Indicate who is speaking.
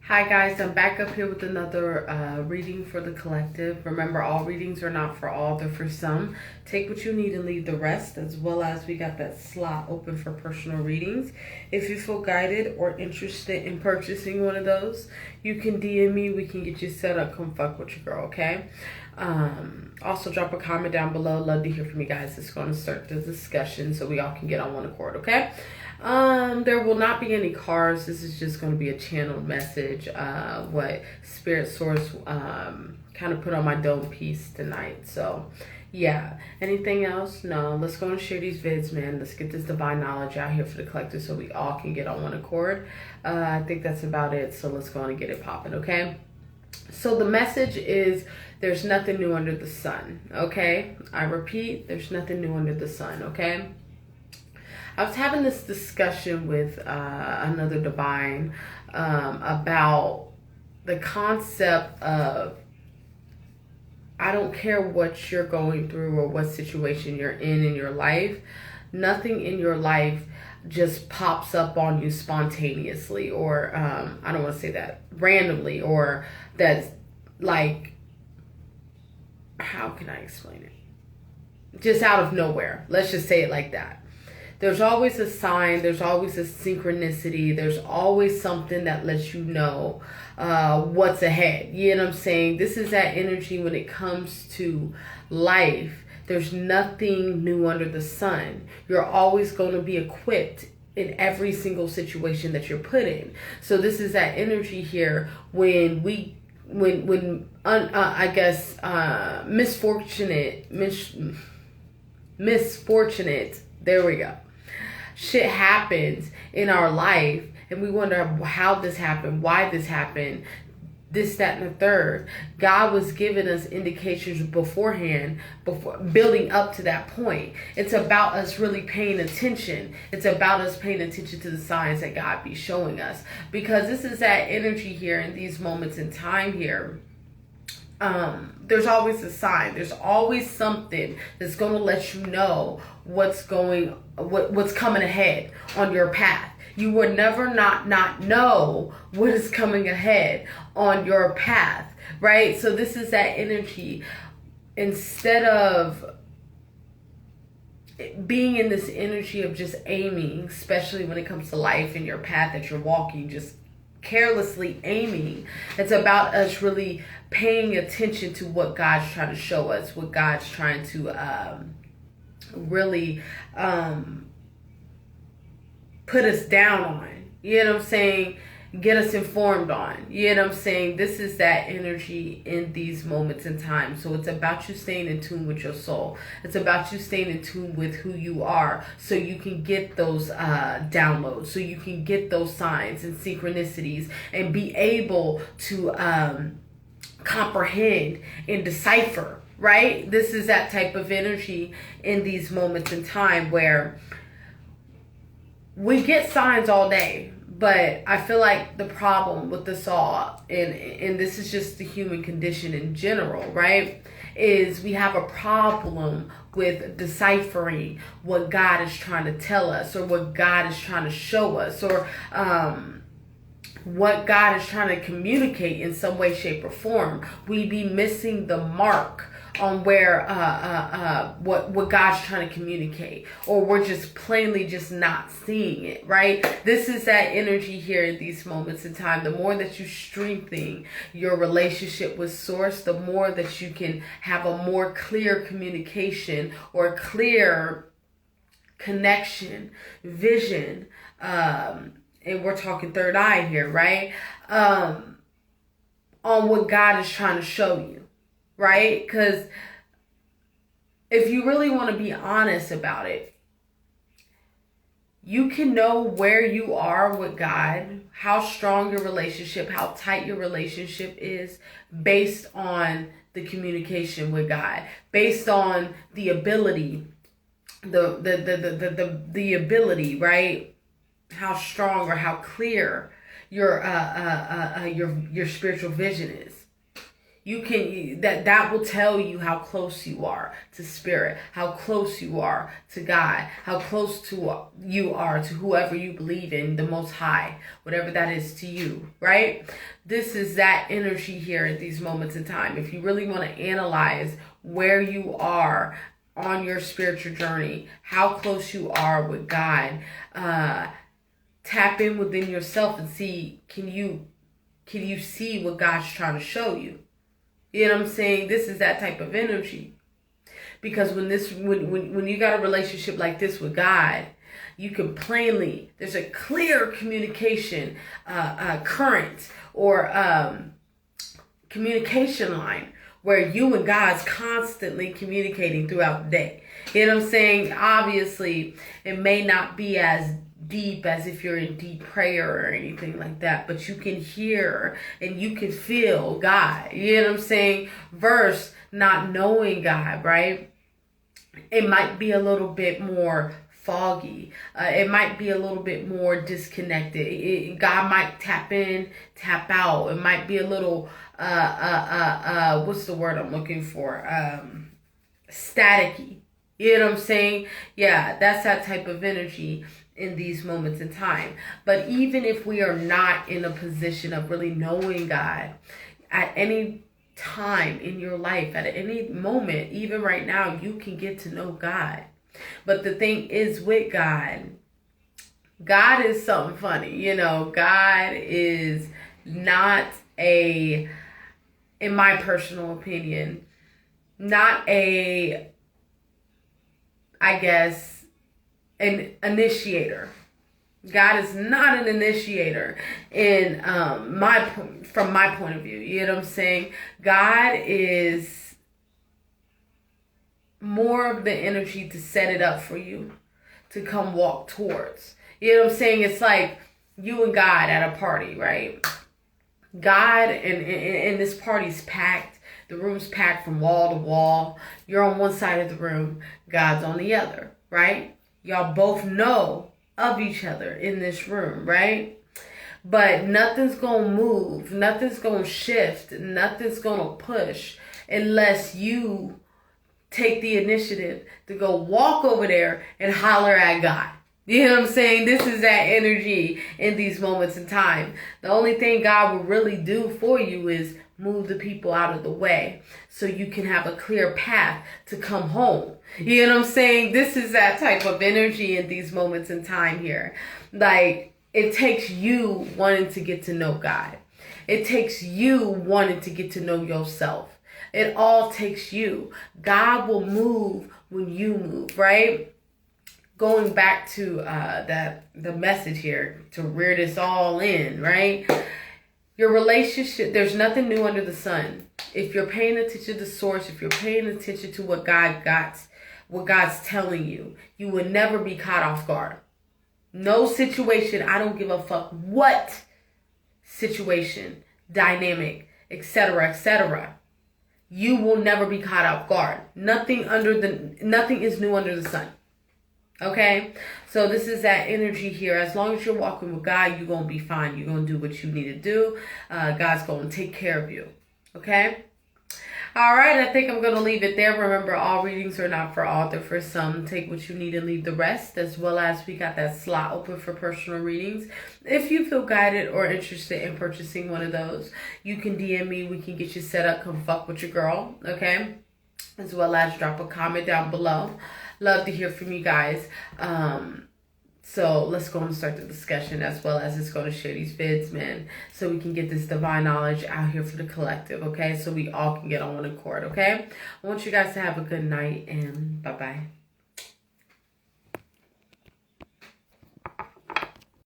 Speaker 1: Hi guys, I'm back up here with another reading for the collective. Remember, all readings are not for all, they're for some. Take what you need and leave the rest, as well as we got that slot open for personal readings. If you feel guided or interested in purchasing one of those, you can DM me, we can get you set up, come fuck with your girl, okay? Also drop a comment down below. Love to hear from you guys. It's going to start the discussion so we all can get on one accord, okay? There will not be any cards. This is just going to be a channeled message, what Spirit Source kind of put on my dome piece tonight. So yeah, anything else? No. Let's go and share these vids, man. Let's get this divine knowledge out here for the collective so we all can get on one accord. I think that's about it. So let's go on and get it popping, okay? So the message is, there's nothing new under the sun, okay? I repeat, there's nothing new under the sun, okay? I was having this discussion with another divine about the concept of, I don't care what you're going through or what situation you're in your life, nothing in your life just pops up on you spontaneously, or I don't want to say that, randomly, or that's like, how can I explain it? Just out of nowhere. Let's just say it like that. There's always a sign, there's always a synchronicity, there's always something that lets you know what's ahead. You know what I'm saying? This is that energy when it comes to life. There's nothing new under the sun. You're always going to be equipped in every single situation that you're put in. So this is that energy here when misfortunate, there we go, shit happens in our life and we wonder how this happened, why this happened, this, that, and the third. God was giving us indications beforehand, before building up to that point. It's about us really paying attention. It's about us paying attention to the signs that God be showing us. Because this is that energy here in these moments in time here. There's always a sign. There's always something that's going to let you know what's coming ahead on your path. You will never not know what is coming ahead on your path, right? So this is that energy. Instead of being in this energy of just aiming, especially when it comes to life and your path that you're walking, just carelessly aiming, it's about us really paying attention to what God's trying to show us, what God's trying to really put us down on, you know what I'm saying, get us informed on, you know what I'm saying. This is that energy in these moments in time. So it's about you staying in tune with your soul. It's about you staying in tune with who you are, so you can get those downloads, so you can get those signs and synchronicities and be able to comprehend and decipher, right? This is that type of energy in these moments in time where we get signs all day, but I feel like the problem with this all, and this is just the human condition in general, right, is we have a problem with deciphering what God is trying to tell us, or what God is trying to show us, or what God is trying to communicate in some way, shape, or form. We be missing the mark on where what God's trying to communicate, or we're just plainly just not seeing it, right? This is that energy here in these moments in time. The more that you strengthen your relationship with Source, the more that you can have a more clear communication or clear connection, vision, and we're talking third eye here, right? On what God is trying to show you. Right? Because if you really want to be honest about it, you can know where you are with God, how strong your relationship, how tight your relationship is, based on the communication with God, based on the ability, the ability, right? How strong or how clear your spiritual vision is. That will tell you how close you are to spirit, how close you are to God, how close you are to whoever you believe in, the Most High, whatever that is to you, right? This is that energy here at these moments in time. If you really want to analyze where you are on your spiritual journey, how close you are with God, tap in within yourself and see, can you see what God's trying to show you? You know what I'm saying? This is that type of energy. Because when you got a relationship like this with God, you can plainly, there's a clear communication current or communication line where you and God's constantly communicating throughout the day. You know what I'm saying? Obviously, it may not be as deep as if you're in deep prayer or anything like that, but you can hear and you can feel God. You know what I'm saying? Versus not knowing God, right? It might be a little bit more foggy. It might be a little bit more disconnected. God might tap in, tap out. It might be a little what's the word I'm looking for? Staticky. You know what I'm saying? Yeah, that's that type of energy in these moments in time. But even if we are not in a position of really knowing God, at any time in your life, at any moment, even right now, you can get to know God. But the thing is with God is something funny. You know, God is not in my personal opinion, not I guess, an initiator. God is not an initiator from my point of view. You know what I'm saying? God is more of the energy to set it up for you to come walk towards. You know what I'm saying? It's like you and God at a party, right? God and this party's packed. The room's packed from wall to wall. You're on one side of the room. God's on the other, right? Y'all both know of each other in this room, right? But nothing's going to move. Nothing's going to shift. Nothing's going to push unless you take the initiative to go walk over there and holler at God. You know what I'm saying? This is that energy in these moments in time. The only thing God will really do for you is move the people out of the way so you can have a clear path to come home. You know what I'm saying? This is that type of energy in these moments in time here. Like, it takes you wanting to get to know God. It takes you wanting to get to know yourself. It all takes you. God will move when you move, right? Going back to the message here to rear this all in, right? Your relationship, there's nothing new under the sun. If you're paying attention to source, if you're paying attention to what God's telling you, you will never be caught off guard. No situation, I don't give a fuck what situation, dynamic, etc. You will never be caught off guard. Nothing is new under the sun. Okay, so this is that energy here. As long as you're walking with God, you're going to be fine. You're going to do what you need to do. God's going to take care of you. Okay? All right, I think I'm going to leave it there. Remember, all readings are not for all. They're for some. Take what you need and leave the rest, as well as we got that slot open for personal readings. If you feel guided or interested in purchasing one of those, you can DM me. We can get you set up. Come fuck with your girl. Okay? As well as drop a comment down below. Love to hear from you guys. So let's go and start the discussion, as well as it's going to share these vids, man, so we can get this divine knowledge out here for the collective, okay? So we all can get on one accord, okay? I want you guys to have a good night, and bye-bye.